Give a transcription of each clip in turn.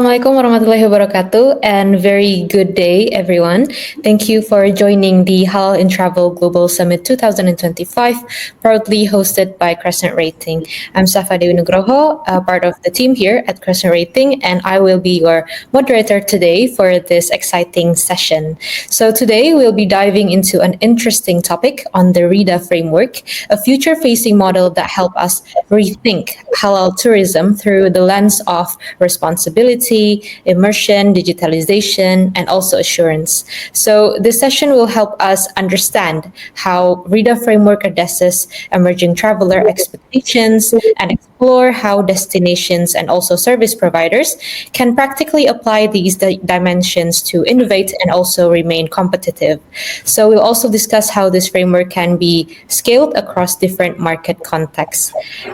Assalamualaikum warahmatullahi wabarakatuh, and very good day, everyone. Thank you for joining the Halal in Travel Global Summit 2025, proudly hosted by CrescentRating. I'm Safa Nugro, part of the team here at CrescentRating, and I will be your moderator today for this exciting session. So today we'll be diving into an interesting topic on the RIDA Framework, a future-facing model that helps us rethink halal tourism through the lens of responsibility, immersion, digitalization, and also assurance. So this session will help us understand how RIDA framework addresses emerging traveler expectations and explore how destinations and also service providers can practically apply these dimensions to innovate and also remain competitive. So we'll also discuss how this framework can be scaled across different market contexts.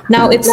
Now it's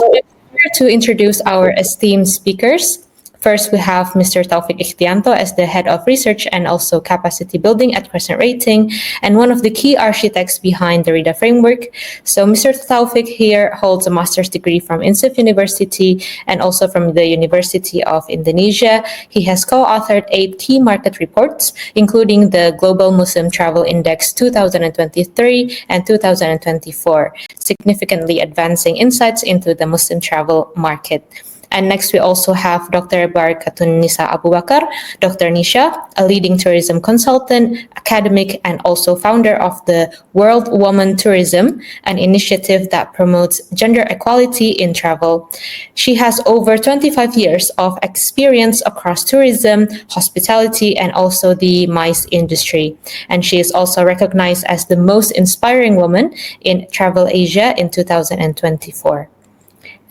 to introduce our esteemed speakers. First, we have Mr. Taufik Ikhtianto as the Head of Research and also Capacity Building at CrescentRating, and one of the key architects behind the RIDA framework. So Mr. Taufik here holds a master's degree from Inclusivity University and also from the University of Indonesia. He has co-authored 8 key market reports, including the Global Muslim Travel Index 2023 and 2024, significantly advancing insights into the Muslim travel market. And next, we also have Dr. Barkathunnisha Abu Bakar, Dr. Nisha, a leading tourism consultant, academic, and also founder of the World Woman Tourism, an initiative that promotes gender equality in travel. She has over 25 years of experience across tourism, hospitality, and also the MICE industry. And she is also recognized as the most inspiring woman in Travel Asia in 2024.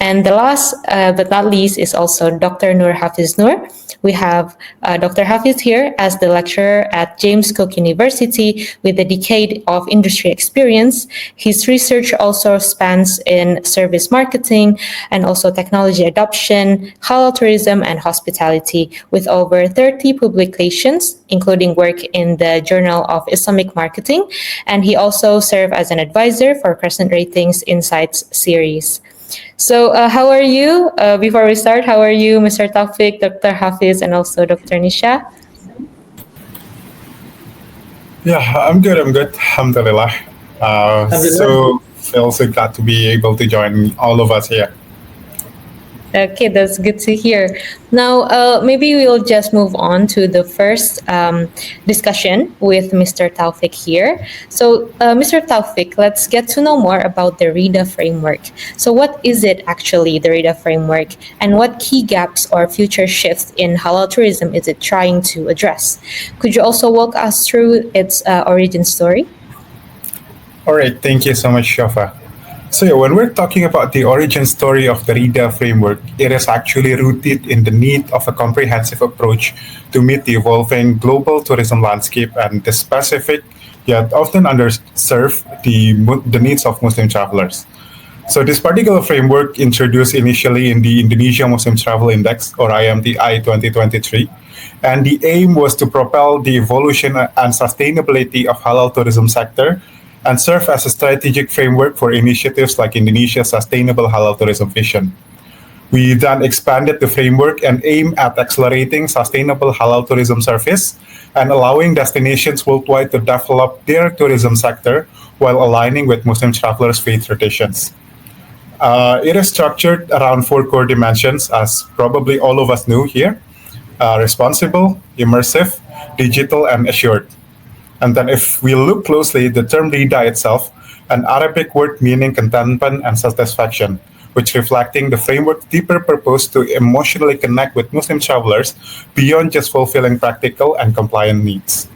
And the last but not least is also Dr. Nurhafihz Noor. We have Dr. Hafiz here as the lecturer at James Cook University with a decade of industry experience. His research also spans in service marketing and also technology adoption, halal tourism, and hospitality, with over 30 publications, including work in the Journal of Islamic Marketing. And he also served as an advisor for CrescentRating's Insights series. So how are you? Before we start, how are you, Mr. Taufik, Dr. Hafiz, and also Dr. Nisha? Yeah, I'm good. Alhamdulillah. So feel so glad to be able to join all of us here. Okay, that's good to hear. Now, maybe we'll just move on to the first discussion with Mr. Taufik here. So, Mr. Taufik, let's get to know more about the RIDA framework. So, what is it actually, the RIDA framework, and what key gaps or future shifts in halal tourism is it trying to address? Could you also walk us through its origin story? All right, thank you so much, Shafa. So when we're talking about the origin story of the RIDA framework, it is actually rooted in the need of a comprehensive approach to meet the evolving global tourism landscape and the specific yet often underserved the needs of Muslim travelers. So this particular framework introduced initially in the Indonesia Muslim Travel Index, or IMTI 2023, and the aim was to propel the evolution and sustainability of halal tourism sector and serve as a strategic framework for initiatives like Indonesia's Sustainable Halal Tourism Vision. We then expanded the framework and aim at accelerating sustainable halal tourism service and allowing destinations worldwide to develop their tourism sector while aligning with Muslim travelers' faith traditions. It is structured around 4 core dimensions, as probably all of us know here: responsible, immersive, digital, and assured. And then if we look closely, the term RIDA itself, an Arabic word meaning contentment and satisfaction, which reflecting the framework's deeper purpose to emotionally connect with Muslim travelers beyond just fulfilling practical and compliant needs.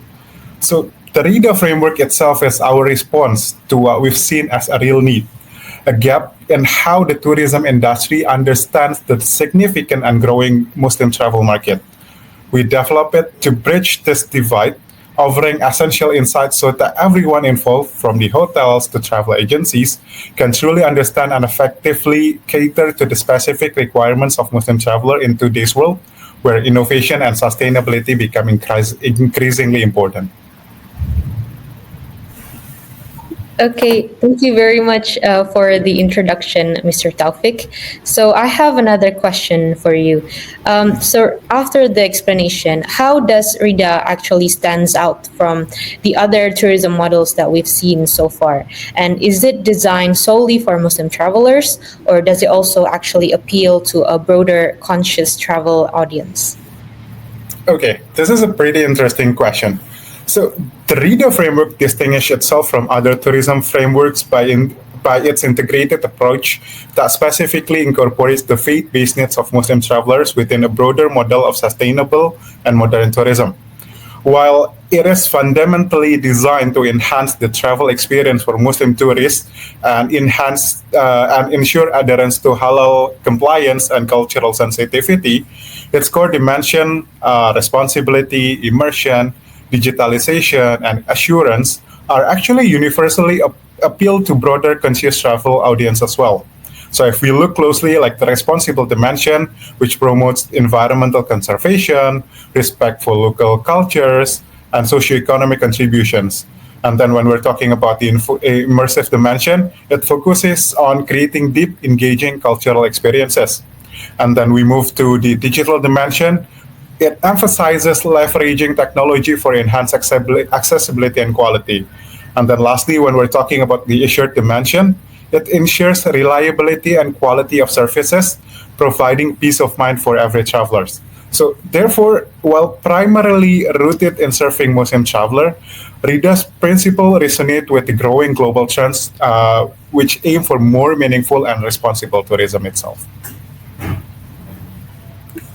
So the RIDA framework itself is our response to what we've seen as a real need, a gap in how the tourism industry understands the significant and growing Muslim travel market. We develop it to bridge this divide, offering essential insights so that everyone involved, from the hotels to travel agencies, can truly understand and effectively cater to the specific requirements of Muslim traveler in today's world, where innovation and sustainability become increasingly important. Okay, thank you very much for the introduction, Mr. Taufik. So I have another question for you. So after the explanation, how does RIDA actually stands out from the other tourism models that we've seen so far? And is it designed solely for Muslim travelers, or does it also actually appeal to a broader conscious travel audience? Okay, this is a pretty interesting question. So, the RIDA framework distinguishes itself from other tourism frameworks by its integrated approach that specifically incorporates the faith-based needs of Muslim travelers within a broader model of sustainable and modern tourism. While it is fundamentally designed to enhance the travel experience for Muslim tourists and ensure adherence to halal compliance and cultural sensitivity, its core dimension, responsibility, immersion, digitalization, and assurance are actually universally appeal to broader conscious travel audience as well. So if we look closely, like the responsible dimension, which promotes environmental conservation, respect for local cultures, and socioeconomic contributions. And then when we're talking about the immersive dimension, it focuses on creating deep, engaging cultural experiences. And then we move to the digital dimension. It emphasizes leveraging technology for enhanced accessibility and quality. And then lastly, when we're talking about the assured dimension, it ensures reliability and quality of services, providing peace of mind for every travelers. So therefore, while primarily rooted in serving Muslim traveler, RIDA's principle resonate with the growing global trends, which aim for more meaningful and responsible tourism itself.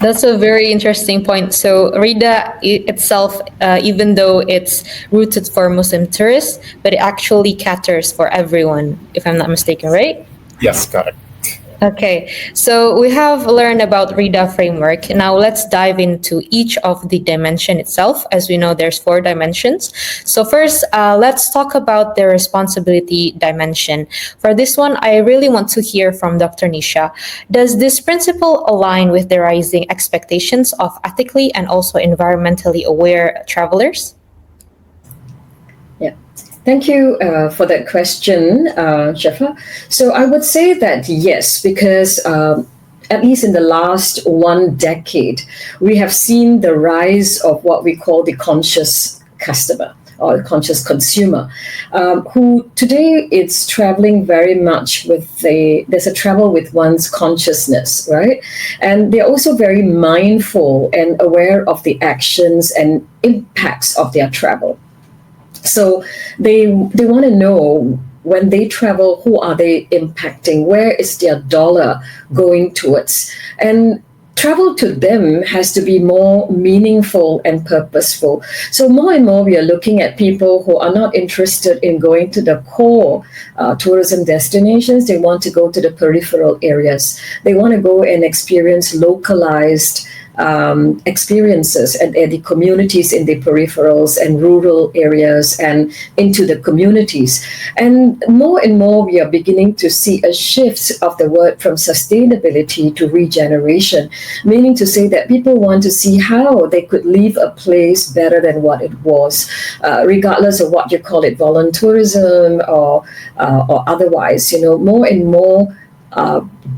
That's a very interesting point. So RIDA itself, even though it's rooted for Muslim tourists, but it actually caters for everyone, if I'm not mistaken, right? Yes, correct. Okay, so we have learned about RIDA framework. Now let's dive into each of the dimension itself. As we know, there's 4 dimensions. So first, let's talk about the responsibility dimension. For this one, I really want to hear from Dr. Nisha. Does this principle align with the rising expectations of ethically and also environmentally aware travelers? Yeah. Thank you for that question, Shafa. So I would say that yes, because at least in the last 1 decade, we have seen the rise of what we call the conscious customer or the conscious consumer, who today it's traveling very much there's a travel with one's consciousness, right? And they're also very mindful and aware of the actions and impacts of their travel. So they want to know when they travel, who are they impacting? Where is their dollar going towards? And travel to them has to be more meaningful and purposeful. So more and more we are looking at people who are not interested in going to the core tourism destinations. They want to go to the peripheral areas. They want to go and experience localized experiences and the communities in the peripherals and rural areas and into the communities. And more we are beginning to see a shift of the word from sustainability to regeneration, meaning to say that people want to see how they could leave a place better than what it was, regardless of what you call it, voluntourism or otherwise, more and more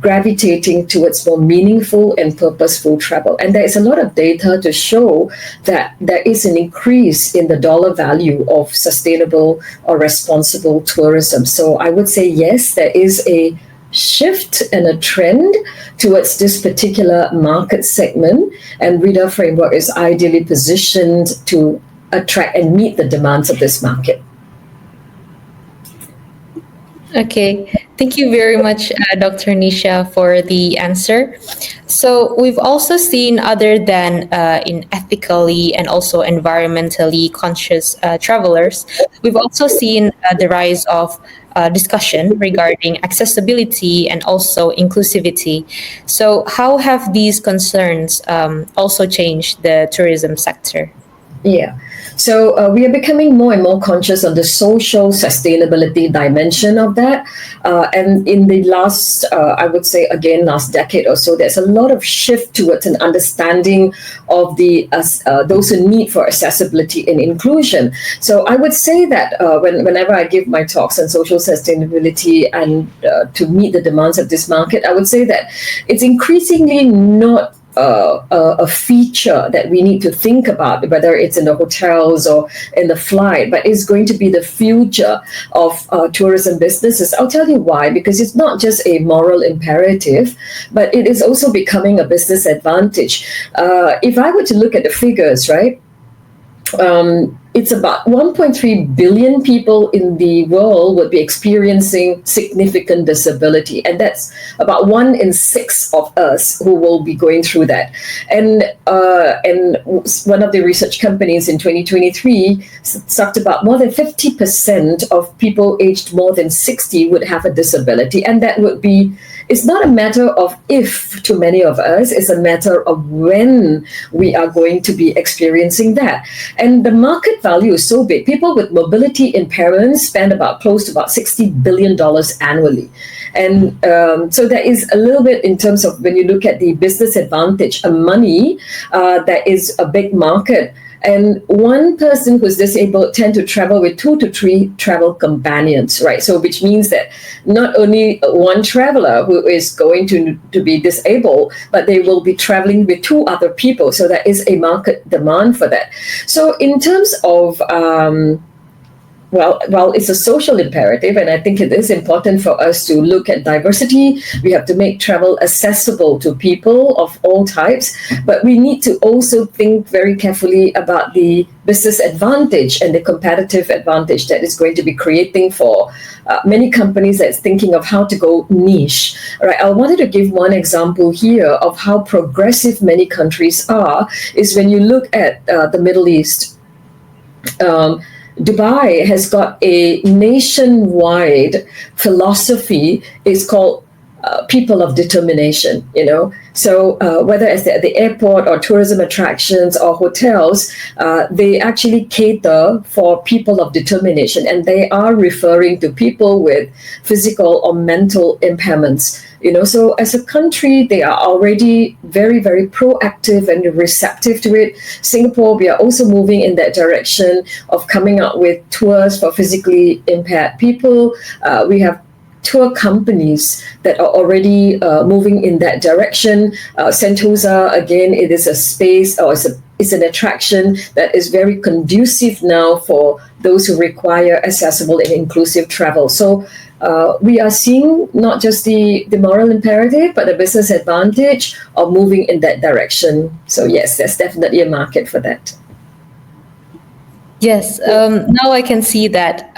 gravitating towards more meaningful and purposeful travel. And there is a lot of data to show that there is an increase in the dollar value of sustainable or responsible tourism. So I would say, yes, there is a shift and a trend towards this particular market segment, and RIDA Framework is ideally positioned to attract and meet the demands of this market. Okay, thank you very much, Dr. Nisha, for the answer. So we've also seen, other than in ethically and also environmentally conscious travelers, we've also seen the rise of discussion regarding accessibility and also inclusivity. So how have these concerns also changed the tourism sector? Yeah. So we are becoming more and more conscious on the social sustainability dimension of that. And in the last, I would say again, last decade or so, there's a lot of shift towards an understanding of the those in need for accessibility and inclusion. So I would say that whenever I give my talks on social sustainability and to meet the demands of this market, I would say that it's increasingly not a feature that we need to think about, whether it's in the hotels or in the flight, but it's going to be the future of tourism businesses. I'll tell you why, because it's not just a moral imperative, but it is also becoming a business advantage. If I were to look at the figures, right, it's about 1.3 billion people in the world would be experiencing significant disability, and that's about 1 in 6 of us who will be going through that. And one of the research companies in 2023 talked about more than 50% of people aged more than 60 would have a disability, and that would be, it's not a matter of if to many of us, it's a matter of when we are going to be experiencing that. And the market value is so big. People with mobility impairments spend close to about $60 billion annually. And so there is a little bit in terms of when you look at the business advantage of money, that is a big market. And one person who's disabled tend to travel with 2 to 3 travel companions, right? So which means that not only one traveler who is going to be disabled, but they will be traveling with 2 other people. So there is a market demand for that. So in terms of well, it's a social imperative, and I think it is important for us to look at diversity. We have to make travel accessible to people of all types, but we need to also think very carefully about the business advantage and the competitive advantage that is going to be creating for many companies that's thinking of how to go niche. All right, I wanted to give one example here of how progressive many countries are, is when you look at the Middle East. Dubai has got a nationwide philosophy. It's called people of determination, So whether it's at the airport or tourism attractions or hotels, they actually cater for people of determination, and they are referring to people with physical or mental impairments. So as a country, they are already very, very proactive and receptive to it. Singapore, we are also moving in that direction of coming up with tours for physically impaired people. We have tour companies that are already moving in that direction. Sentosa, again, it is a space, or it's an attraction that is very conducive now for those who require accessible and inclusive travel. So we are seeing not just the moral imperative, but the business advantage of moving in that direction. So yes, there's definitely a market for that. Yes, now I can see that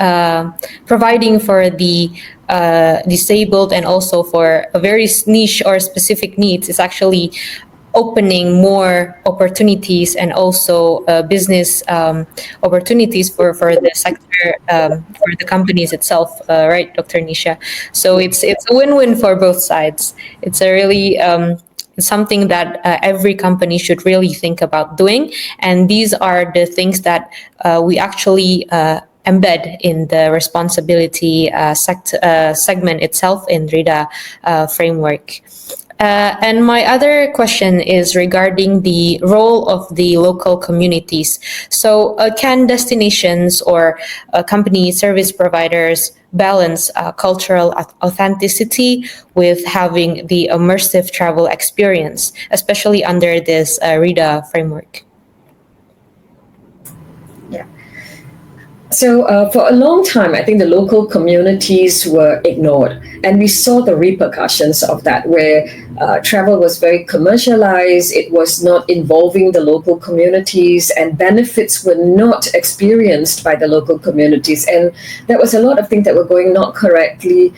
providing for the disabled and also for a very niche or specific needs is actually opening more opportunities and also business opportunities for the sector, for the companies itself, right, Dr. Nisha? So it's a win-win for both sides. It's a really something that every company should really think about doing, and these are the things that we actually embed in the responsibility segment itself in RIDA framework. And my other question is regarding the role of the local communities. So can destinations or company service providers balance cultural authenticity with having the immersive travel experience, especially under this RIDA framework? So for a long time, I think the local communities were ignored, and we saw the repercussions of that, where travel was very commercialized, it was not involving the local communities, and benefits were not experienced by the local communities. And there was a lot of things that were going not correctly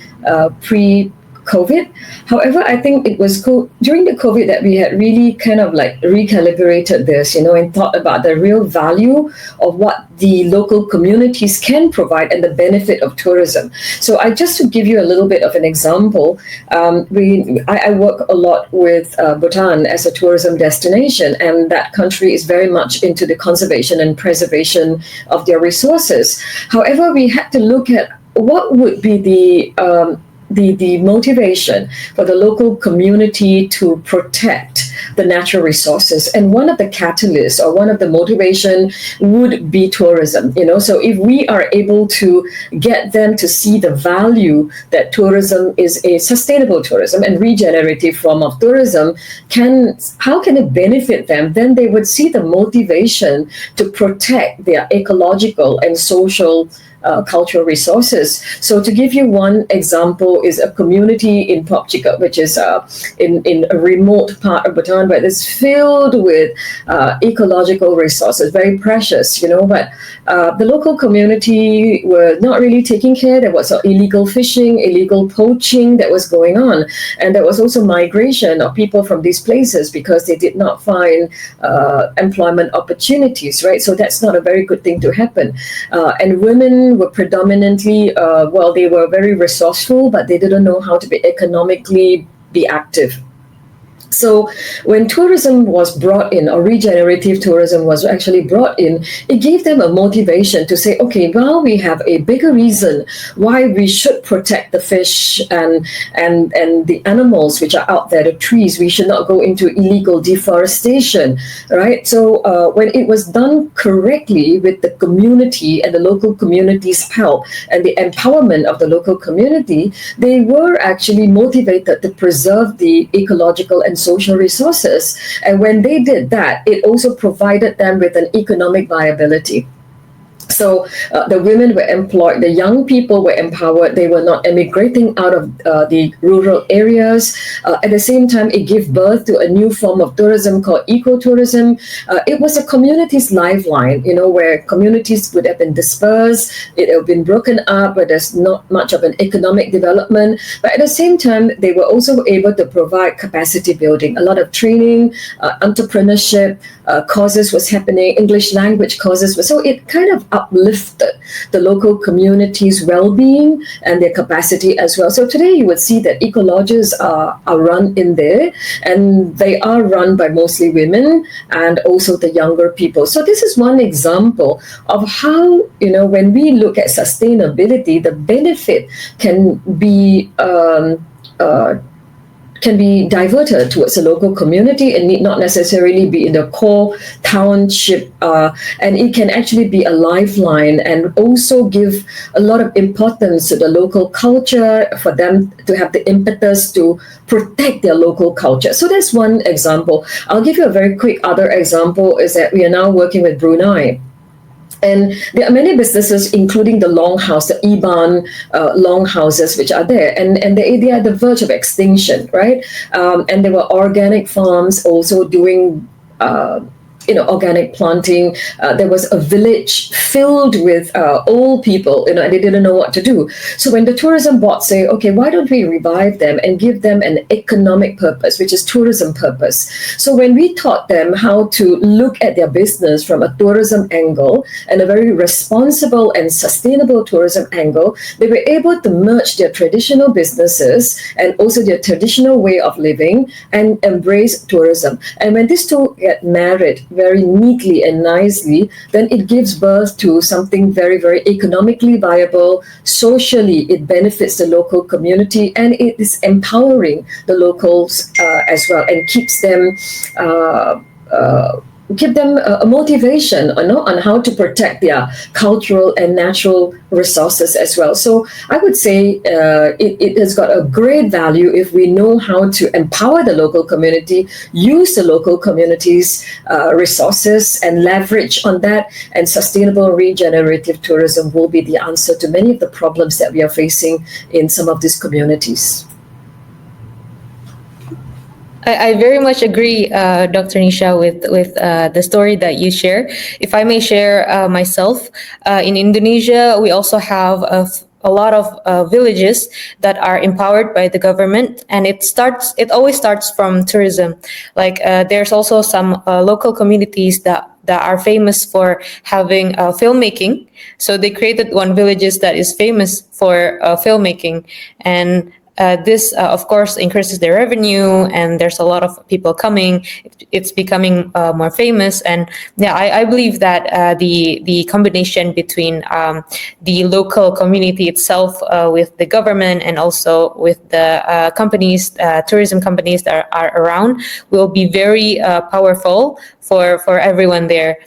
COVID. However, I think it was during the COVID that we had really kind of like recalibrated this, and thought about the real value of what the local communities can provide and the benefit of tourism. So just to give you a little bit of an example, I work a lot with Bhutan as a tourism destination, and that country is very much into the conservation and preservation of their resources. However, we had to look at what would be the motivation for the local community to protect the natural resources. And one of the catalysts or one of the motivation would be tourism. So if we are able to get them to see the value that tourism is a sustainable tourism and regenerative form of tourism, how can it benefit them? Then they would see the motivation to protect their ecological and social cultural resources. So to give you one example is a community in Popchika, which is in a remote part of Bhutan, but it's filled with ecological resources, very precious, but the local community were not really taking care. There was illegal fishing, illegal poaching that was going on. And there was also migration of people from these places because they did not find employment opportunities, right? So that's not a very good thing to happen. And women were predominantly, they were very resourceful, but they didn't know how to be economically be active. So when tourism was brought in, or regenerative tourism was actually brought in, it gave them a motivation to say, okay, well, we have a bigger reason why we should protect the fish and the animals which are out there, the trees. We should not go into illegal deforestation, right? So when it was done correctly with the community and the local community's help and the empowerment of the local community, they were actually motivated to preserve the ecological and social resources. And when they did that, it also provided them with an economic viability. So the women were employed, the young people were empowered, they were not emigrating out of the rural areas. At the same time, it gave birth to a new form of tourism called ecotourism. It was a community's lifeline, where communities would have been dispersed, it had been broken up, where there's not much of an economic development. But at the same time, they were also able to provide capacity building, a lot of training, entrepreneurship courses was happening, English language courses. So it kind of uplifted the local community's well-being and their capacity as well. So today you would see that eco-lodges are run in there, and they are run by mostly women and also the younger people. So this is one example of how, when we look at sustainability, the benefit can be diverted towards the local community and need not necessarily be in the core township, and it can actually be a lifeline and also give a lot of importance to the local culture for them to have the impetus to protect their local culture. So that's one example. I'll give you a very quick other example is that we are now working with Brunei. And there are many businesses, including the longhouse, the Iban longhouses, which are there, and they are the verge of extinction, right? And there were organic farms also doing organic planting. There was a village filled with old people, and they didn't know what to do. So when the tourism board say, okay, why don't we revive them and give them an economic purpose, which is tourism purpose. So when we taught them how to look at their business from a tourism angle and a very responsible and sustainable tourism angle, they were able to merge their traditional businesses and also their traditional way of living and embrace tourism. And when these two get married very neatly and nicely, then it gives birth to something very, very economically viable. Socially, it benefits the local community, and it is empowering the locals as well, and keeps them give them a motivation on how to protect their cultural and natural resources as well. So I would say it has got a great value if we know how to empower the local community, use the local community's resources and leverage on that, and sustainable regenerative tourism will be the answer to many of the problems that we are facing in some of these communities. I very much agree, Dr. Nisha, with the story that you share. If I may share myself, in Indonesia, we also have a lot of villages that are empowered by the government, and it always starts from tourism. Like there's also some local communities that are famous for having filmmaking. So they created one villages that is famous for filmmaking, and this, of course, increases their revenue, and there's a lot of people coming. It's becoming more famous, and yeah, I believe that the combination between the local community itself with the government and also with the companies, tourism companies that are around, will be very powerful for everyone there.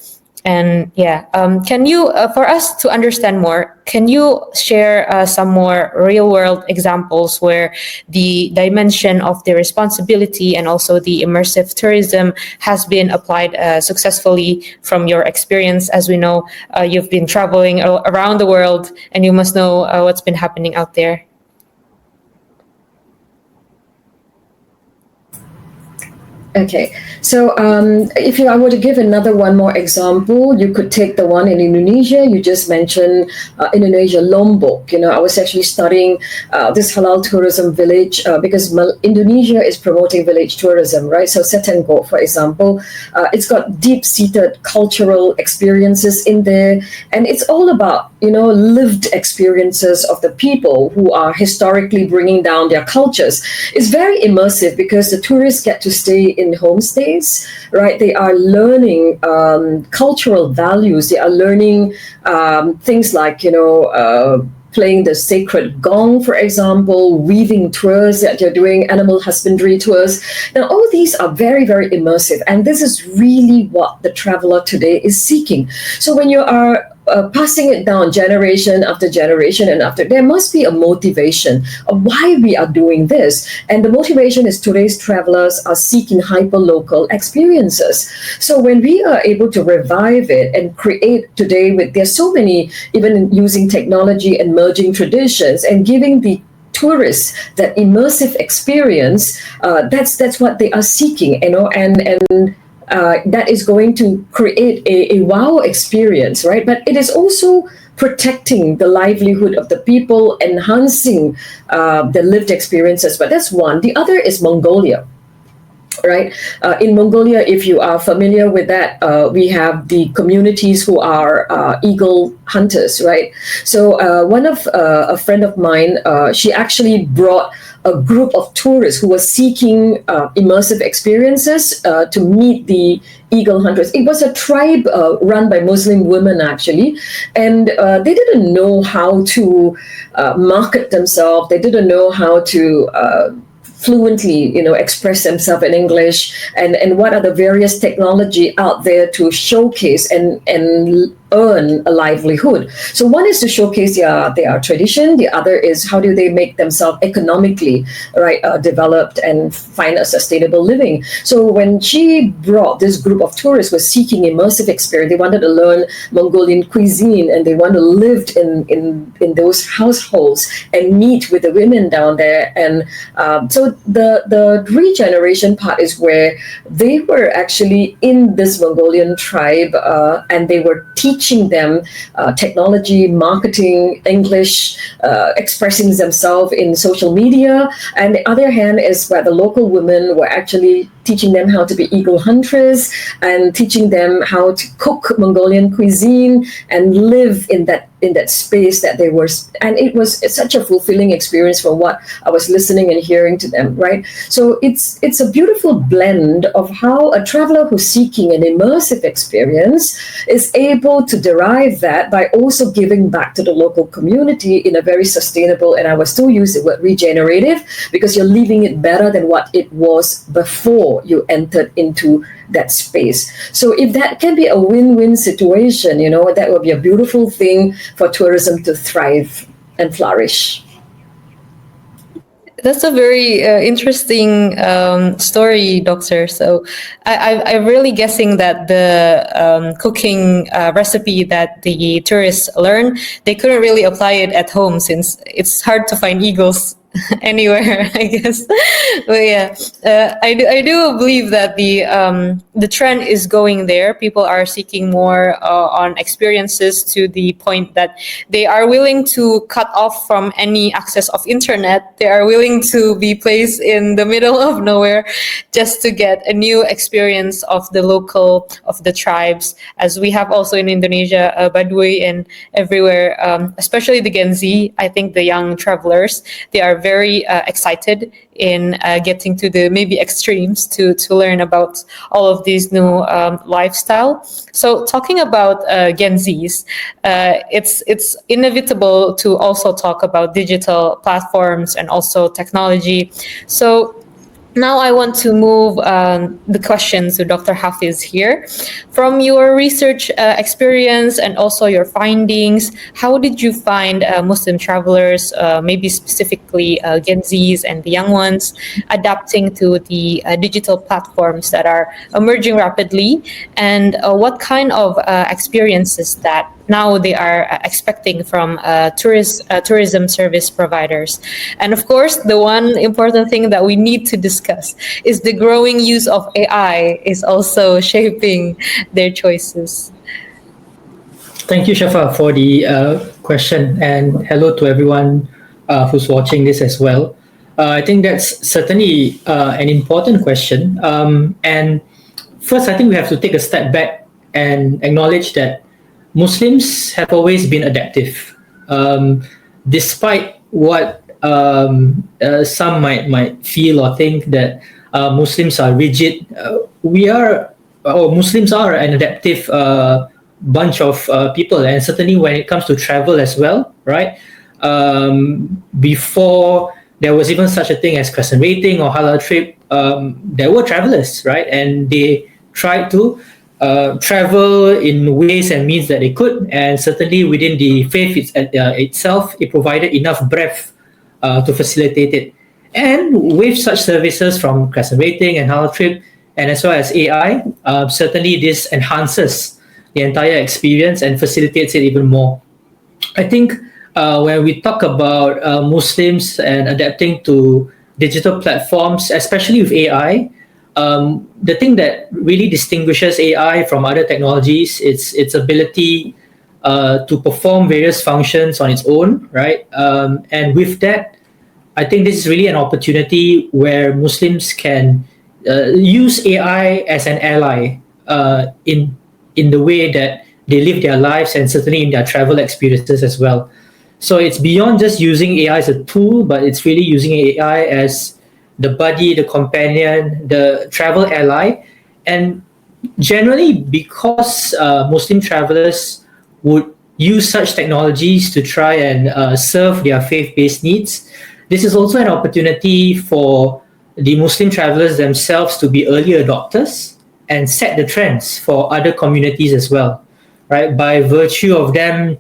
And yeah, can you, for us to understand more, can you share some more real world examples where the dimension of the responsibility and also the immersive tourism has been applied successfully from your experience? As we know, you've been traveling around the world, and you must know what's been happening out there. Okay, so if I were to give another one more example, you could take the one in Indonesia. You just mentioned Indonesia, Lombok. I was actually studying this halal tourism village because Indonesia is promoting village tourism, right? So Setengok, for example, it's got deep-seated cultural experiences in there, and it's all about lived experiences of the people who are historically bringing down their cultures. It's very immersive because the tourists get to stay in homestays, right? They are learning cultural values. They are learning things like playing the sacred gong, for example, weaving tours that you're doing, animal husbandry tours. Now, all these are very, very immersive, and this is really what the traveler today is seeking. So when you are passing it down generation after generation and after, there must be a motivation of why we are doing this. And the motivation is today's travelers are seeking hyper-local experiences. So when we are able to revive it and create today there's so many, even using technology and merging traditions and giving the tourists that immersive experience, that's what they are seeking, and that is going to create a wow experience, right? But it is also protecting the livelihood of the people, enhancing the lived experiences. But that's one. The other is Mongolia. Right. In Mongolia, if you are familiar with that, we have the communities who are eagle hunters, right? So a friend of mine, she actually brought a group of tourists who were seeking immersive experiences to meet the eagle hunters. It was a tribe run by Muslim women, actually, and they didn't know how to market themselves. They didn't know how to fluently, express themselves in English, and what are the various technology out there to showcase and earn a livelihood. So one is to showcase their tradition. The other is how do they make themselves economically developed and find a sustainable living. So when she brought this group of tourists who were seeking immersive experience, they wanted to learn Mongolian cuisine, and they want to live in those households and meet with the women down there. And so the regeneration part is where they were actually in this Mongolian tribe, and they were teaching them technology, marketing, English, expressing themselves in social media. And the other hand is where the local women were actually teaching them how to be eagle hunters and teaching them how to cook Mongolian cuisine and live in that space that they were. And it was such a fulfilling experience from what I was listening and hearing to them, right? So it's a beautiful blend of how a traveler who's seeking an immersive experience is able to derive that by also giving back to the local community in a very sustainable, and I will still use the word regenerative, because you're leaving it better than what it was before you entered into that space. So if that can be a win-win situation, that would be a beautiful thing for tourism to thrive and flourish. That's a very interesting story, Doctor. So I'm really guessing that the cooking recipe that the tourists learn, they couldn't really apply it at home since it's hard to find eagles anywhere, I guess. But yeah, I do believe that the trend is going there. People are seeking more on experiences, to the point that they are willing to cut off from any access of internet. They are willing to be placed in the middle of nowhere just to get a new experience of the tribes, as we have also in Indonesia, Baduy and everywhere, especially the Gen Z. I think the young travelers, they are very excited in getting to the maybe extremes to learn about all of these new lifestyle. So talking about Gen Zs, it's inevitable to also talk about digital platforms and also technology. So now I want to move the question to Dr. Hafiz here. From your research experience and also your findings, how did you find Muslim travelers, maybe specifically Gen Zs and the young ones, adapting to the digital platforms that are emerging rapidly? And what kind of experiences that now they are expecting from tourism service providers? And of course, the one important thing that we need to discuss is the growing use of AI is also shaping their choices. Thank you, Shafa, for the question, and hello to everyone who's watching this as well. I think that's certainly an important question. And first, I think we have to take a step back and acknowledge that Muslims have always been adaptive, despite what some might feel or think that Muslims are rigid. Muslims are an adaptive bunch of people, and certainly when it comes to travel as well, right? Before there was even such a thing as CrescentRating or Halal trip, there were travelers, right? And they tried to travel in ways and means that they could, and certainly within the faith itself, it provided enough breadth to facilitate it. And with such services from CrescentRating and Halal trip, and as well as AI, certainly this enhances the entire experience and facilitates it even more. I think when we talk about Muslims and adapting to digital platforms, especially with AI, the thing that really distinguishes AI from other technologies is its ability to perform various functions on its own, right? And with that, I think this is really an opportunity where Muslims can use AI as an ally in the way that they live their lives, and certainly in their travel experiences as well. So it's beyond just using AI as a tool, but it's really using AI as the buddy, the companion, the travel ally. And generally, because Muslim travelers would use such technologies to try and serve their faith-based needs, this is also an opportunity for the Muslim travelers themselves to be early adopters and set the trends for other communities as well, right? By virtue of them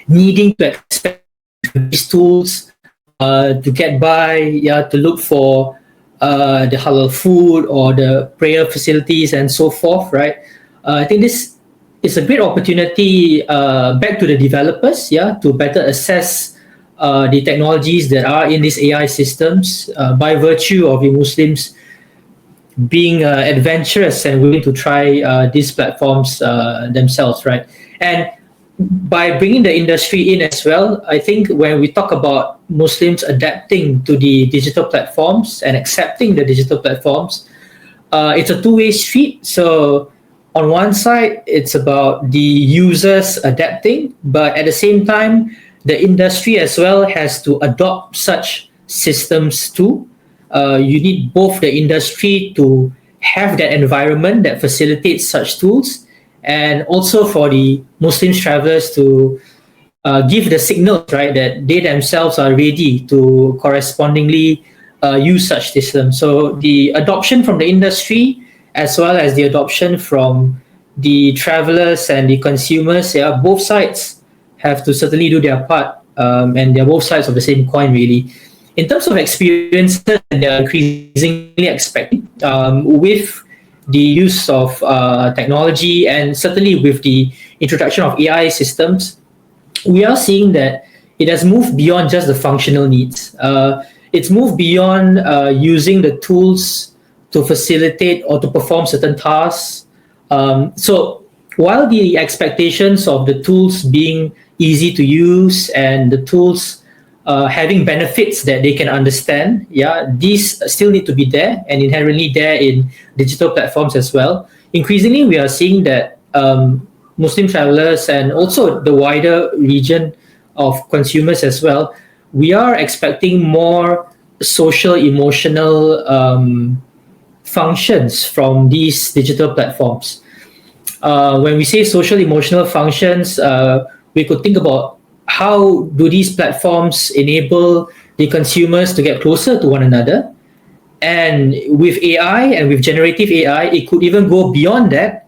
needing to expect these tools to get by, to look for the halal food or the prayer facilities and so forth, right? I think this is a great opportunity back to the developers, to better assess the technologies that are in these AI systems by virtue of the Muslims being adventurous and willing to try these platforms themselves, right? And by bringing the industry in as well, I think when we talk about Muslims adapting to the digital platforms and accepting the digital platforms, it's a two-way street. So on one side, it's about the users adapting, but at the same time, the industry as well has to adopt such systems too. You need both the industry to have that environment that facilitates such tools, and also for the Muslim travelers to give the signals, right, that they themselves are ready to correspondingly use such systems. So the adoption from the industry as well as the adoption from the travelers and the consumers, both sides have to certainly do their part, and they're both sides of the same coin, really. In terms of experiences, they're increasingly expecting with the use of technology and certainly with the introduction of AI systems, we are seeing that it has moved beyond just the functional needs. it's moved beyond using the tools to facilitate or to perform certain tasks. So while the expectations of the tools being easy to use and the tools having benefits that they can understand, these still need to be there and inherently there in digital platforms as well. Increasingly, we are seeing that Muslim travelers and also the wider region of consumers as well, we are expecting more social emotional functions from these digital platforms. When we say social emotional functions, we could think about how do these platforms enable the consumers to get closer to one another. And with AI and with generative AI, it could even go beyond that,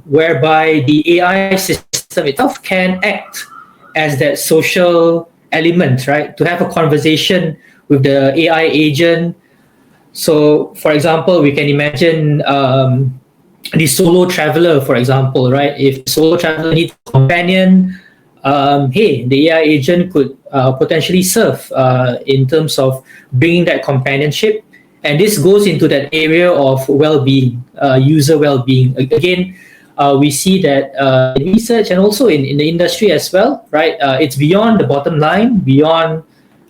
whereby the AI system itself can act as that social element, right? To have a conversation with the AI agent. So, for example, we can imagine the solo traveler, for example, right? If solo traveler needs a companion, the AI agent could potentially serve in terms of bringing that companionship. And this goes into that area of well-being, user well-being. Again, we see that in research and also in the industry as well, right? It's beyond the bottom line, beyond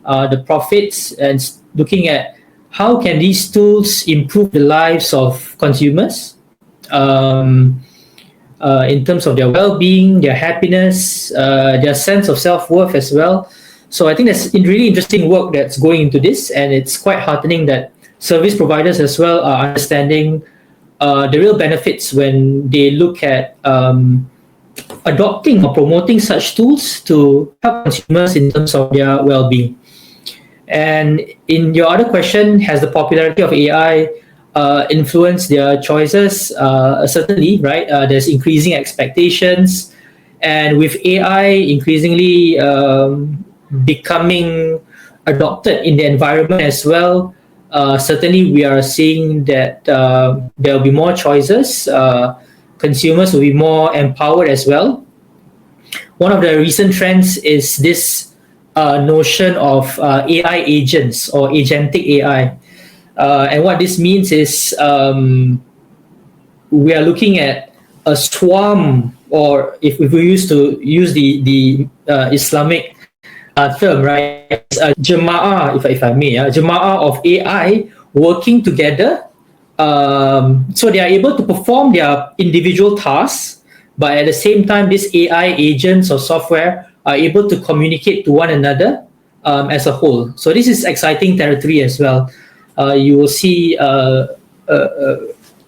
the profits, and looking at how can these tools improve the lives of consumers in terms of their well-being, their happiness, their sense of self-worth as well. So I think that's really interesting work that's going into this, and it's quite heartening that service providers as well are understanding the real benefits when they look at adopting or promoting such tools to help consumers in terms of their well-being. And in your other question, has the popularity of AI influenced their choices? Certainly, right? There's increasing expectations, and with AI increasingly becoming adopted in the environment as well, certainly we are seeing that there will be more choices. Consumers will be more empowered as well. One of the recent trends is this notion of AI agents or agentic AI. And what this means is we are looking at a swarm, or if we used to use the Islamic term, right? It's a jama'ah, if I may, jama'ah of AI working together. So they are able to perform their individual tasks, but at the same time, these AI agents or software are able to communicate to one another as a whole. So this is exciting territory as well. You will see a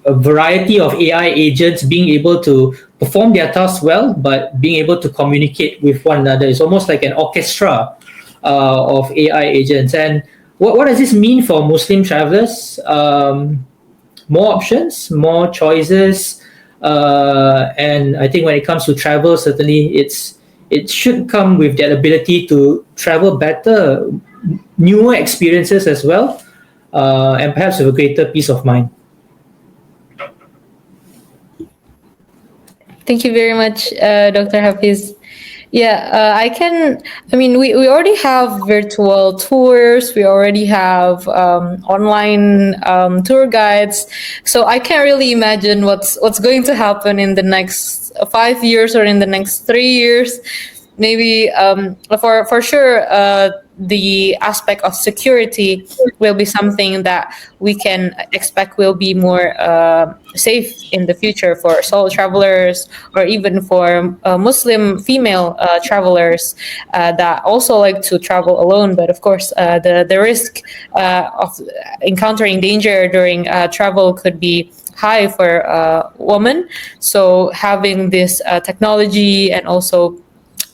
variety of AI agents being able to perform their tasks well, but being able to communicate with one another. It's almost like an orchestra of AI agents. And what does this mean for Muslim travelers? More options, more choices. And I think when it comes to travel, certainly it should come with that ability to travel better, newer experiences as well, and perhaps with a greater peace of mind. Thank you very much, Dr. Hafiz. Yeah, we already have virtual tours. We already have online tour guides. So I can't really imagine what's going to happen in the next 5 years or in the next 3 years. Maybe for sure, the aspect of security will be something that we can expect will be more safe in the future for solo travelers, or even for Muslim female travelers that also like to travel alone. But of course, the risk of encountering danger during travel could be high for a woman. So having this technology and also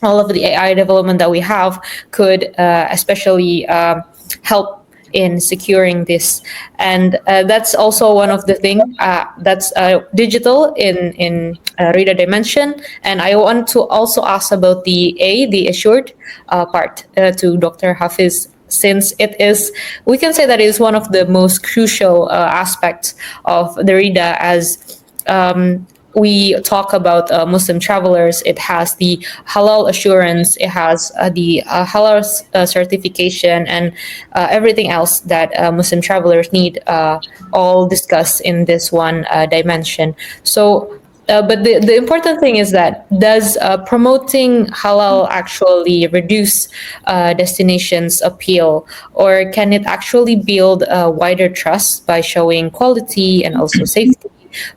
all of the AI development that we have could especially help in securing this. And that's also one of the things that's digital in RIDA dimension. And I want to also ask about the assured part to Dr. Hafiz, since it is, we can say that it is one of the most crucial aspects of the RIDA, as we talk about Muslim travelers, it has the halal assurance, it has the halal certification, and everything else that Muslim travelers need, all discussed in this one dimension. So, but the important thing is that does promoting halal actually reduce destinations' appeal, or can it actually build a wider trust by showing quality and also safety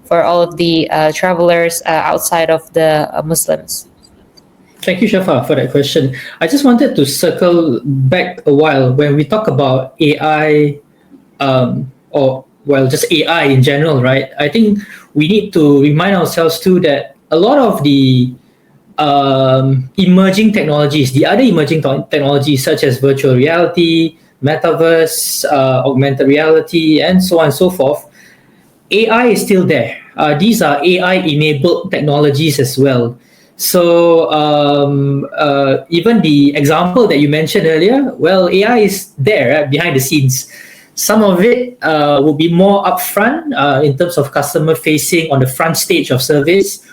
for all of the travelers outside of the Muslims? Thank you, Shafa, for that question. I just wanted to circle back a while when we talk about AI, or well, just AI in general, right? I think we need to remind ourselves too that a lot of the emerging technologies, the other emerging technologies such as virtual reality, metaverse, augmented reality, and so on and so forth, AI is still there. These are AI-enabled technologies as well. So even the example that you mentioned earlier, well, AI is there behind the scenes. Some of it will be more upfront in terms of customer facing on the front stage of service.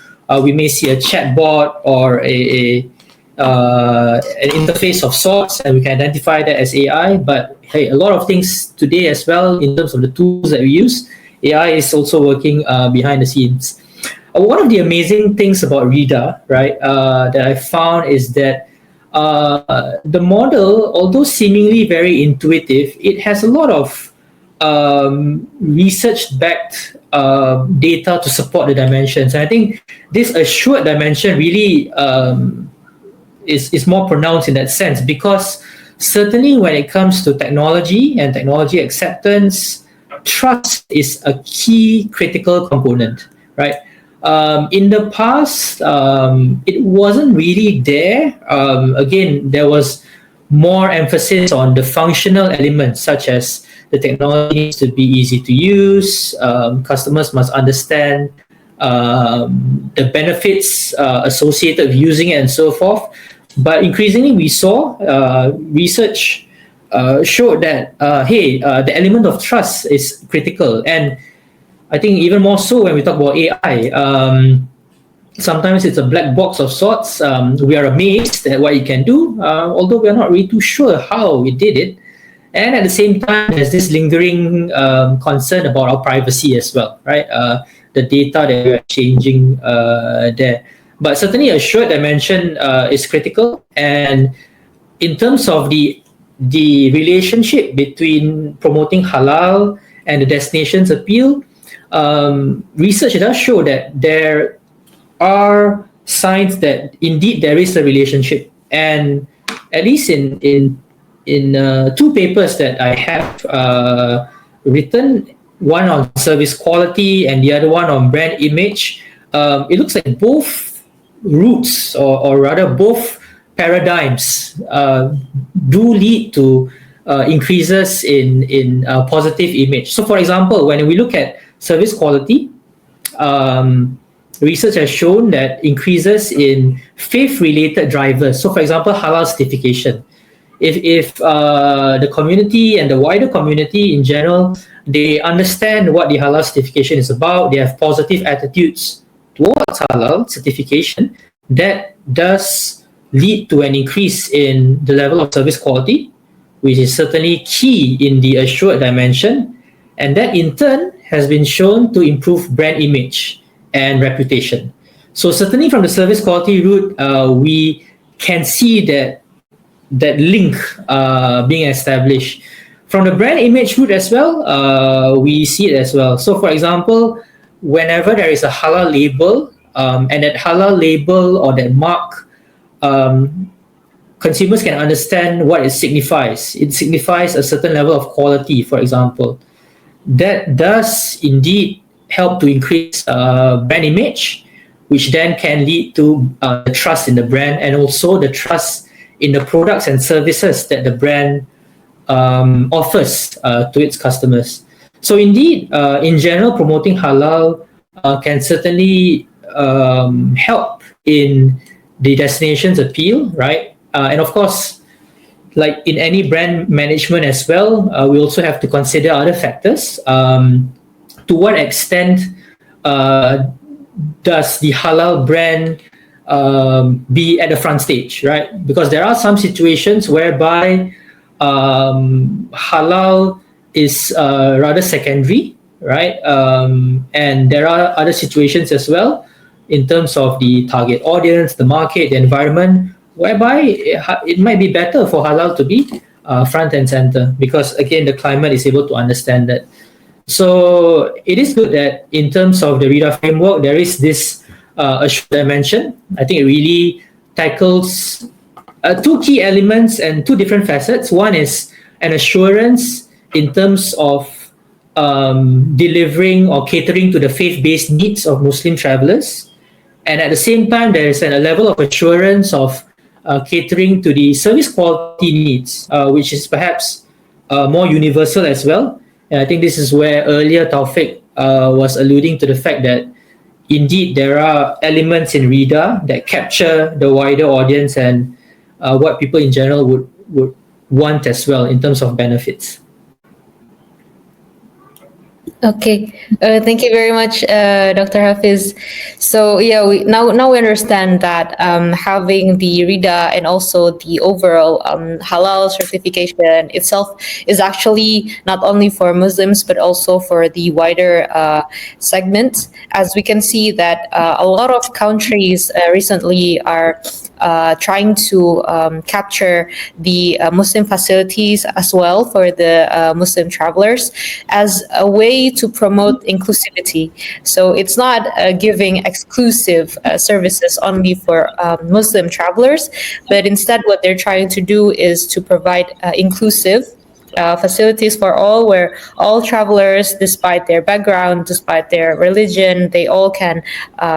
We may see a chatbot or an interface of sorts, and we can identify that as AI. But hey, a lot of things today as well in terms of the tools that we use, AI is also working behind the scenes. One of the amazing things about RIDA, right, that I found is that the model, although seemingly very intuitive, it has a lot of research-backed data to support the dimensions. And I think this assured dimension really is more pronounced in that sense, because certainly when it comes to technology and technology acceptance, trust is a key critical component, right? In the past, it wasn't really there. Again, there was more emphasis on the functional elements, such as the technology needs to be easy to use, customers must understand the benefits associated with using it, and so forth. But increasingly, we saw research showed that, the element of trust is critical. And I think even more so when we talk about AI, sometimes it's a black box of sorts. We are amazed at what it can do, although we are not really too sure how it did it. And at the same time, there's this lingering concern about our privacy as well, right? The data that we're exchanging there. But certainly a shared dimension is critical. And in terms of the relationship between promoting halal and the destination's appeal, research does show that there are signs that indeed there is a relationship. And at least in two papers that I have written, one on service quality and the other one on brand image, it looks like both routes, or rather both paradigms, do lead to increases in positive image. So for example, when we look at service quality, research has shown that increases in faith-related drivers. So for example, halal certification. If the community and the wider community in general, they understand what the halal certification is about, they have positive attitudes towards halal certification, that does lead to an increase in the level of service quality, which is certainly key in the assured dimension. And that in turn has been shown to improve brand image and reputation. So certainly from the service quality route, we can see that link being established. From the brand image route as well, we see it as well. So for example, whenever there is a halal label, and that halal label or that mark, consumers can understand what it signifies. It signifies a certain level of quality, for example. That does indeed help to increase brand image, which then can lead to the trust in the brand, and also the trust in the products and services that the brand offers to its customers. So indeed, in general, promoting halal can certainly help in the destination's appeal, right? And of course, like in any brand management as well, we also have to consider other factors. To what extent does the halal brand be at the front stage, right? Because there are some situations whereby halal is rather secondary, right? And there are other situations as well in terms of the target audience, the market, the environment, whereby it might be better for halal to be front and center, because again, the climate is able to understand that. So it is good that in terms of the RIDA framework, there is this assured dimension. I think it really tackles two key elements and two different facets. One is an assurance in terms of delivering or catering to the faith-based needs of Muslim travelers. And at the same time, there is a level of assurance of catering to the service quality needs, which is perhaps more universal as well. And I think this is where earlier Taufik was alluding to the fact that indeed there are elements in RIDA that capture the wider audience and what people in general would want as well in terms of benefits. Okay, thank you very much, Dr. Hafiz. So yeah, now we understand that having the RIDA and also the overall halal certification itself is actually not only for Muslims but also for the wider segment. As we can see that a lot of countries recently are trying to capture the Muslim facilities as well for the Muslim travelers as a way to promote inclusivity. So it's not giving exclusive services only for Muslim travelers, but instead what they're trying to do is to provide inclusive facilities for all, where all travelers, despite their background, despite their religion, they all can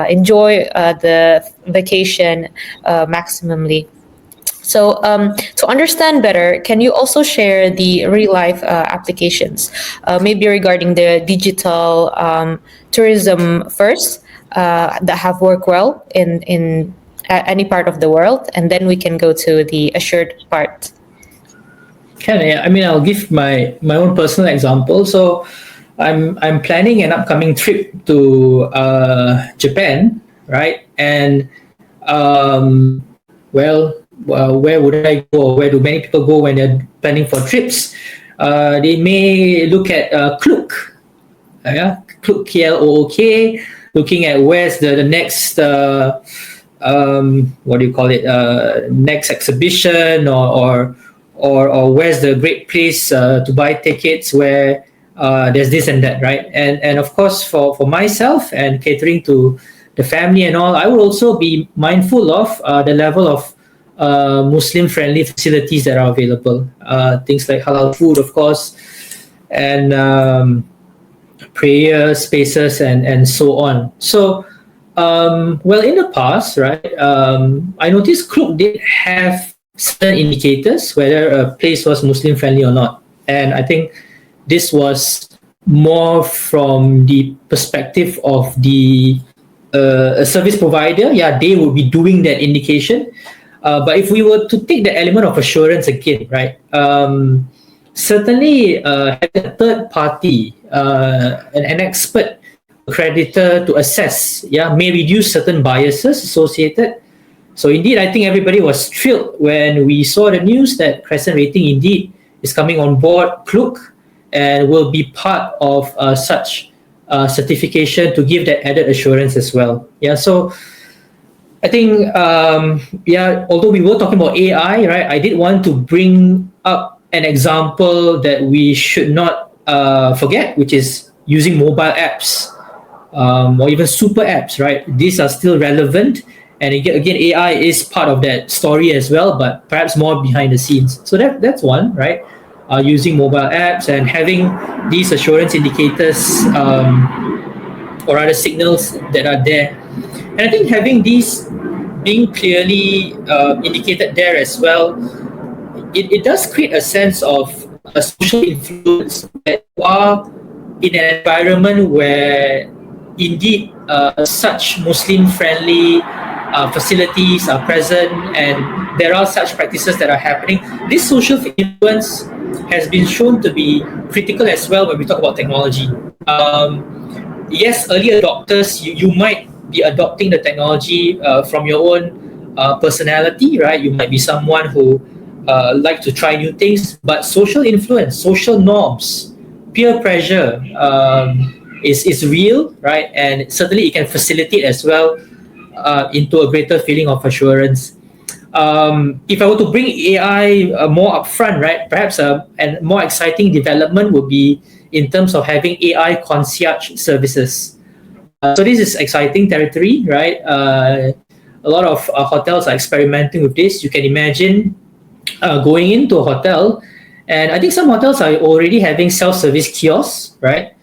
enjoy the vacation maximally. So to understand better, can you also share the real-life applications, maybe regarding the digital tourism first, that have worked well in any part of the world, and then we can go to the assured part. I mean, I'll give my own personal example. So I'm planning an upcoming trip to Japan, right? And where would I go? Or where do many people go when they're planning for trips? They may look at Klook, Klook, Klook, looking at where's the next what do you call it? Next exhibition or where's the great place to buy tickets where there's this and that, right? And of course, for myself and catering to the family and all, I will also be mindful of the level of Muslim-friendly facilities that are available. Things like halal food, of course, and prayer spaces and so on. So, in the past, right, I noticed Klook did have certain indicators whether a place was Muslim friendly or not, and I think this was more from the perspective of the a service provider. Yeah, they would be doing that indication, but if we were to take the element of assurance again, right, certainly having a third party, an expert accreditor to assess, may reduce certain biases associated. So indeed, I think everybody was thrilled when we saw the news that CrescentRating indeed is coming on board Klook and will be part of such certification to give that added assurance as well. Yeah, so I think, although we were talking about AI, right, I did want to bring up an example that we should not forget, which is using mobile apps or even super apps, right? These are still relevant. And again, AI is part of that story as well, but perhaps more behind the scenes. So that's one, right? Using mobile apps and having these assurance indicators or other signals that are there. And I think having these being clearly indicated there as well, it does create a sense of a social influence that you are in an environment where indeed such Muslim-friendly facilities are present and there are such practices that are happening. This social influence has been shown to be critical as well when we talk about technology. Yes, early adopters, you might be adopting the technology from your own personality, right? You might be someone who like to try new things, but social influence, social norms, peer pressure is real, right? And certainly it can facilitate as well into a greater feeling of assurance. If I were to bring AI more upfront, right, perhaps a more exciting development would be in terms of having AI concierge services. So this is exciting territory, right? A lot of hotels are experimenting with this. You can imagine going into a hotel, and I think some hotels are already having self-service kiosks, right?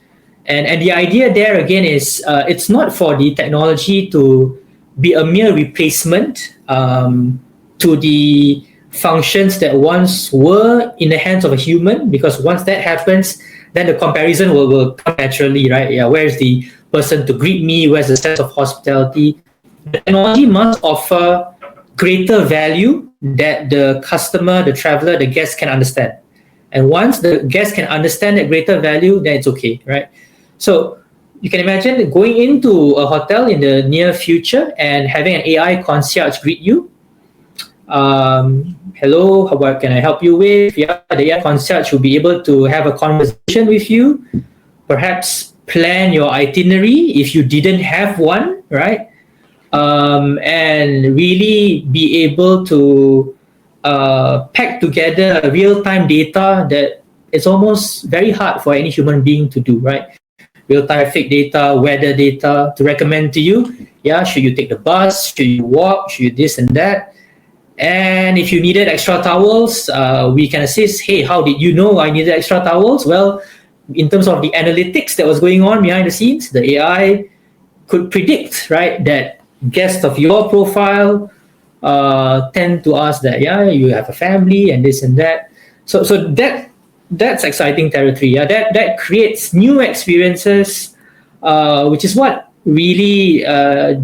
And the idea there again is it's not for the technology to be a mere replacement to the functions that once were in the hands of a human, because once that happens, then the comparison will come naturally, right? Yeah, where's the person to greet me? Where's the sense of hospitality? The technology must offer greater value that the customer, the traveler, the guest can understand. And once the guest can understand that greater value, then it's okay, right? So you can imagine going into a hotel in the near future and having an AI concierge greet you. Hello, what can I help you with? Yeah, the AI concierge will be able to have a conversation with you, perhaps plan your itinerary if you didn't have one, right? And really be able to pack together real-time data that is almost very hard for any human being to do, right? Real-time traffic data, weather data to recommend to you. Yeah, should you take the bus? Should you walk? Should you this and that? And if you needed extra towels, we can assist. Hey, how did you know I needed extra towels? Well, in terms of the analytics that was going on behind the scenes, the AI could predict, right, that guests of your profile tend to ask that, yeah, you have a family and this and that. So that's exciting territory. Yeah, that creates new experiences, which is what really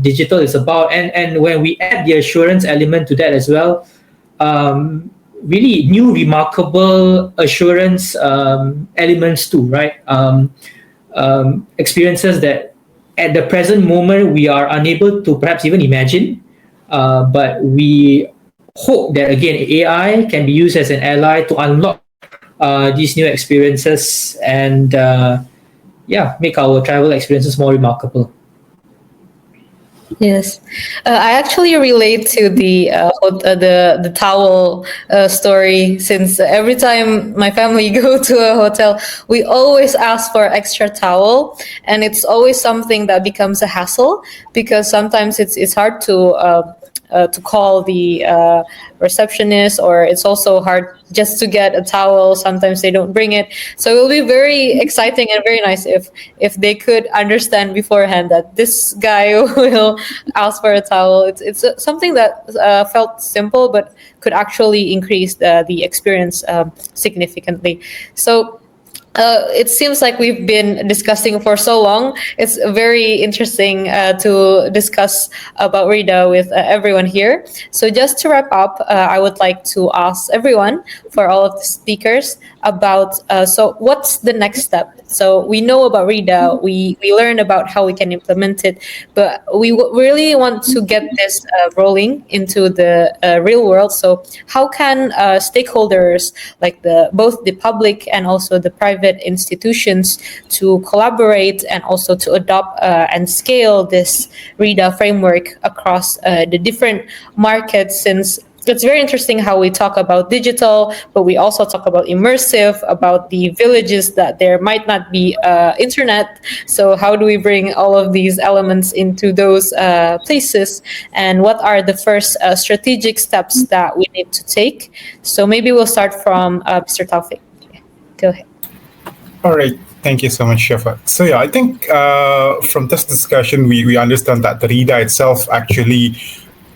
digital is about. And when we add the assurance element to that as well, really new remarkable assurance elements too, right? Experiences that at the present moment we are unable to perhaps even imagine, but we hope that again AI can be used as an ally to unlock these new experiences and make our travel experiences more remarkable. Yes, I actually relate to the towel story, since every time my family go to a hotel, we always ask for extra towel, and it's always something that becomes a hassle because sometimes it's hard to call the receptionist, or it's also hard just to get a towel. Sometimes they don't bring it, so it will be very exciting and very nice if they could understand beforehand that this guy will ask for a towel. It's something that felt simple but could actually increase the experience significantly. So it seems like we've been discussing for so long. It's very interesting to discuss about RIDA with everyone here. So just to wrap up, I would like to ask everyone, for all of the speakers, about so what's the next step? So we know about RIDA, we learn about how we can implement it, but we really want to get this rolling into the real world. So how can stakeholders, like both the public and also the private institutions, to collaborate and also to adopt and scale this RIDA framework across the different markets? Since it's very interesting how we talk about digital, but we also talk about immersive, about the villages that there might not be internet. So how do we bring all of these elements into those places? And what are the first strategic steps that we need to take? So maybe we'll start from Mr. Taufik. Go ahead. All right. Thank you so much, Shafa. So yeah, I think from this discussion, we understand that the RIDA itself actually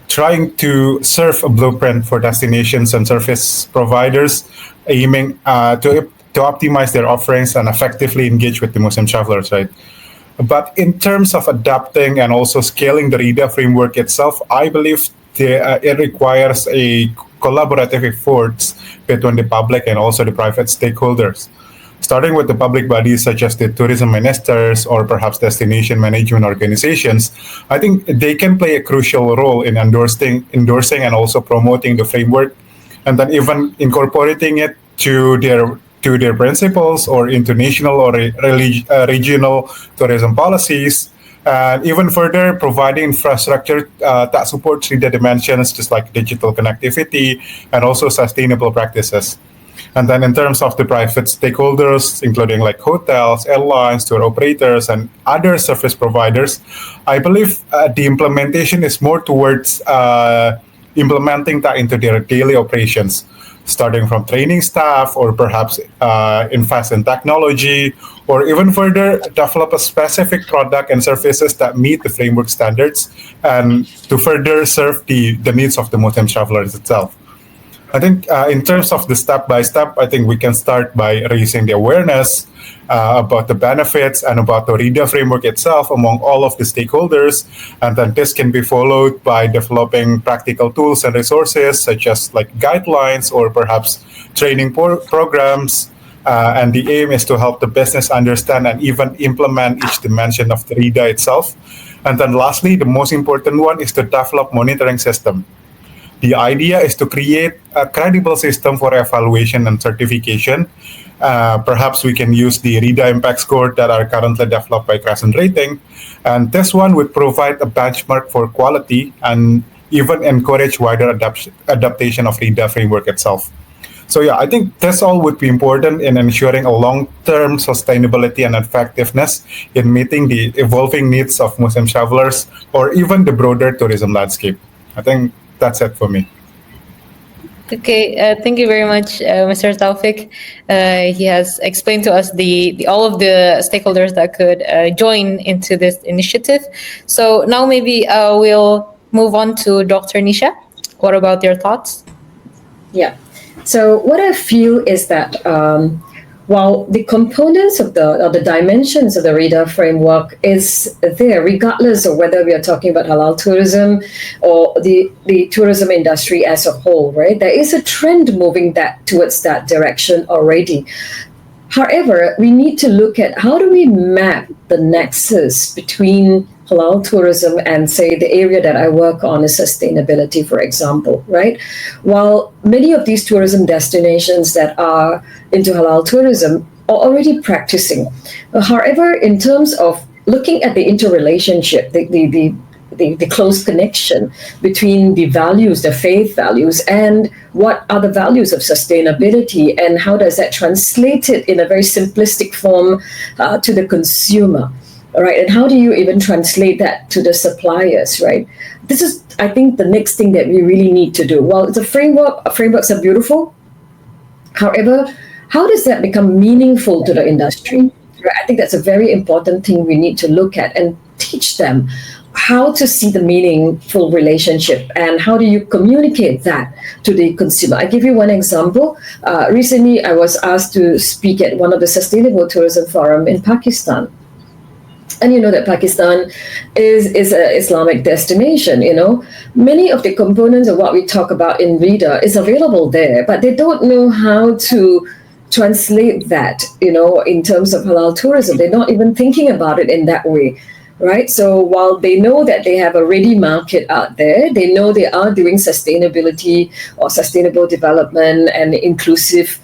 trying to serve a blueprint for destinations and service providers, aiming to optimize their offerings and effectively engage with the Muslim travelers, right? But in terms of adapting and also scaling the RIDA framework itself, I believe it requires a collaborative efforts between the public and also the private stakeholders. starting with the public bodies such as the tourism ministers or perhaps destination management organizations. I think they can play a crucial role in endorsing and also promoting the framework, and then even incorporating it to their principles or into national or regional tourism policies, and even further providing infrastructure that supports the dimensions, just like digital connectivity and also sustainable practices. And then in terms of the private stakeholders, including like hotels, airlines, tour operators, and other service providers, I believe the implementation is more towards implementing that into their daily operations, starting from training staff or perhaps invest in technology, or even further develop a specific product and services that meet the framework standards and to further serve the needs of the Muslim travelers itself. I think in terms of the step-by-step, I think we can start by raising the awareness about the benefits and about the RIDA framework itself among all of the stakeholders. And then this can be followed by developing practical tools and resources such as like guidelines or perhaps training programs. And the aim is to help the business understand and even implement each dimension of the RIDA itself. And then lastly, the most important one is to develop monitoring system. The idea is to create a credible system for evaluation and certification. Perhaps we can use the RIDA impact score that are currently developed by CrescentRating. And this one would provide a benchmark for quality and even encourage wider adaptation of RIDA framework itself. So yeah, I think this all would be important in ensuring a long-term sustainability and effectiveness in meeting the evolving needs of Muslim travelers or even the broader tourism landscape. I think that's it for me. Okay, thank you very much, Mr. Taufik. He has explained to us the all of the stakeholders that could join into this initiative. So now maybe we'll move on to Dr. Nisha. What about your thoughts? Yeah. So what I feel is that while the components of the dimensions of the RIDA framework is there, regardless of whether we are talking about halal tourism or the tourism industry as a whole, right? There is a trend moving towards that direction already. However, we need to look at how do we map the nexus between halal tourism and, say, the area that I work on is sustainability, for example, right? While many of these tourism destinations that are into halal tourism are already practicing. However, in terms of looking at the interrelationship, the close connection between the values, the faith values, and what are the values of sustainability, and how does that translate it in a very simplistic form to the consumer? All right, and how do you even translate that to the suppliers, right? This is, I think, the next thing that we really need to do. Well, it's a framework. Frameworks are beautiful. However, how does that become meaningful to the industry? Right? I think that's a very important thing we need to look at and teach them how to see the meaningful relationship and how do you communicate that to the consumer. I give you one example. Recently, I was asked to speak at one of the Sustainable Tourism Forum in Pakistan. And you know that Pakistan is an Islamic destination, you know. Many of the components of what we talk about in RIDA is available there, but they don't know how to translate that, you know, in terms of halal tourism. They're not even thinking about it in that way, right? So while they know that they have a ready market out there, they know they are doing sustainability or sustainable development and inclusive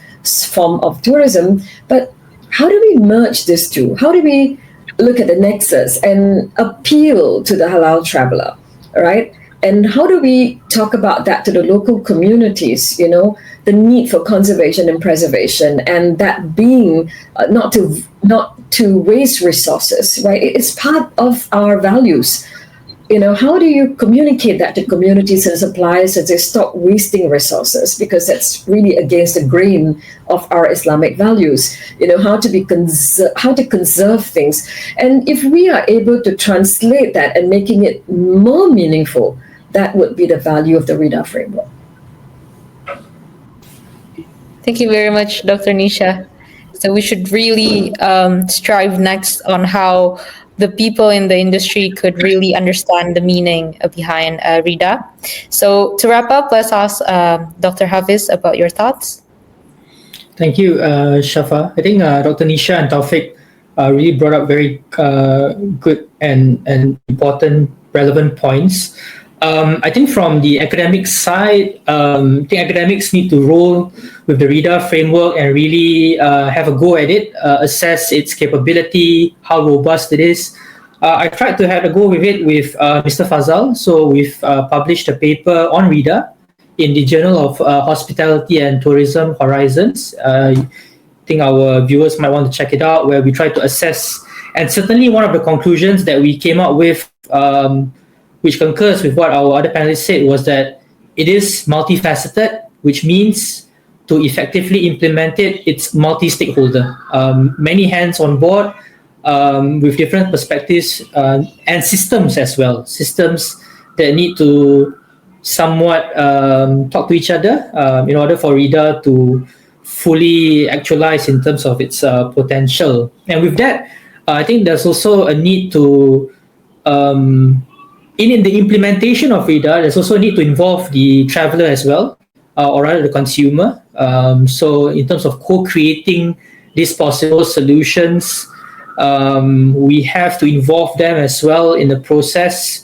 form of tourism, but how do we merge these two? How do we look at the nexus and appeal to the halal traveler, right? And how do we talk about that to the local communities, you know, the need for conservation and preservation, and that being not to waste resources, right? It's part of our values. You know, how do you communicate that to communities and suppliers so they stop wasting resources? Because that's really against the grain of our Islamic values. You know, how to conserve things. And if we are able to translate that and making it more meaningful, that would be the value of the RIDA framework. Thank you very much, Dr. Nisha. So we should really strive next on how the people in the industry could really understand the meaning behind RIDA. So to wrap up, let's ask Dr. Hafiz about your thoughts. Thank you, Shafa. I think Dr. Nisha and Taufik really brought up very good and important, relevant points. I think from the academic side, I think academics need to roll with the RIDA framework and really have a go at it, assess its capability, how robust it is. I tried to have a go with it with Mr. Fazal. So we've published a paper on RIDA in the Journal of Hospitality and Tourism Horizons. I think our viewers might want to check it out, where we try to assess. And certainly one of the conclusions that we came up with, which concurs with what our other panelists said, was that it is multifaceted, which means to effectively implement it, it's multi-stakeholder. Many hands on board with different perspectives and systems as well. Systems that need to somewhat talk to each other in order for RIDA to fully actualize in terms of its potential. And with that, I think there's also a need to, in the implementation of RIDA, there's also a need to involve the traveler as well, or rather the consumer. So in terms of co-creating these possible solutions, we have to involve them as well in the process,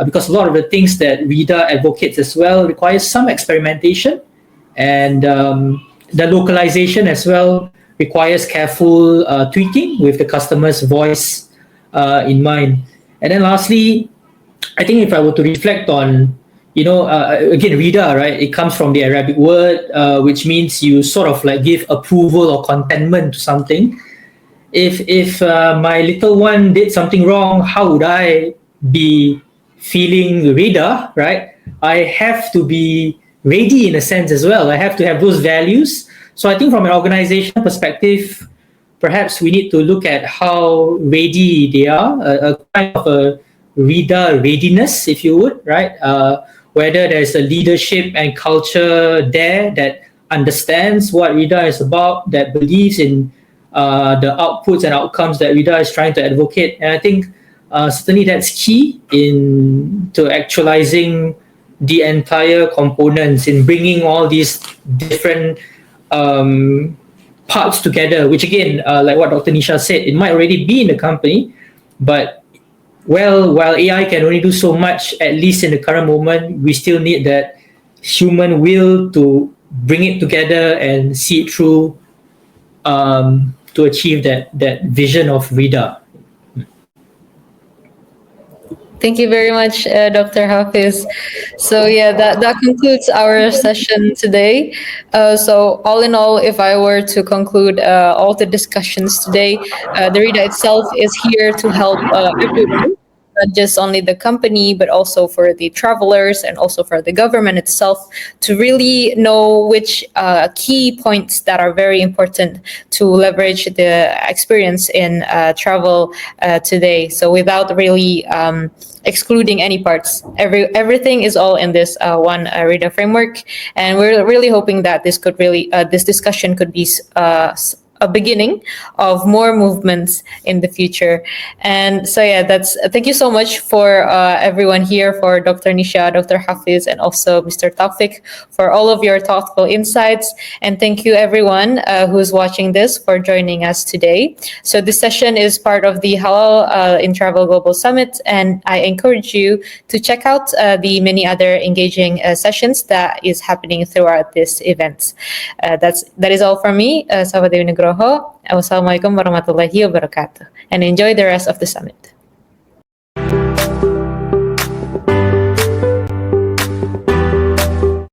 because a lot of the things that RIDA advocates as well requires some experimentation, and the localization as well requires careful tweaking with the customer's voice in mind. And then lastly, I think if I were to reflect on, again, RIDA, right? It comes from the Arabic word, which means you sort of like give approval or contentment to something. If my little one did something wrong, how would I be feeling RIDA, right? I have to be ready in a sense as well. I have to have those values. So I think from an organizational perspective, perhaps we need to look at how ready they are, a kind of a RIDA readiness, if you would, right? Whether there's a leadership and culture there that understands what RIDA is about, that believes in the outputs and outcomes that RIDA is trying to advocate. And I think certainly that's key to actualizing the entire components, in bringing all these different parts together, which again, like what Dr. Nisha said, it might already be in the company, but while AI can only do so much, at least in the current moment, we still need that human will to bring it together and see it through to achieve that vision of RIDA. Thank you very much, Dr. Hafiz. So yeah, that concludes our session today. So all in all, if I were to conclude all the discussions today, the RIDA itself is here to help everyone, not just only the company, but also for the travelers and also for the government itself, to really know which key points that are very important to leverage the experience in travel today. So without really excluding any parts, everything is all in this one RIDA framework, and we're really hoping that this discussion could be a beginning of more movements in the future. And so yeah, thank you so much for everyone here, for Dr. Nisha, Dr. Hafiz, and also Mr. Taufik, for all of your thoughtful insights. And thank you everyone who's watching this for joining us today. So this session is part of the Halal in Travel Global Summit, and I encourage you to check out the many other engaging sessions that is happening throughout this event. That is all from me, Safa Nugro. Wassalamualaikum warahmatullahi wabarakatuh, and enjoy the rest of the summit.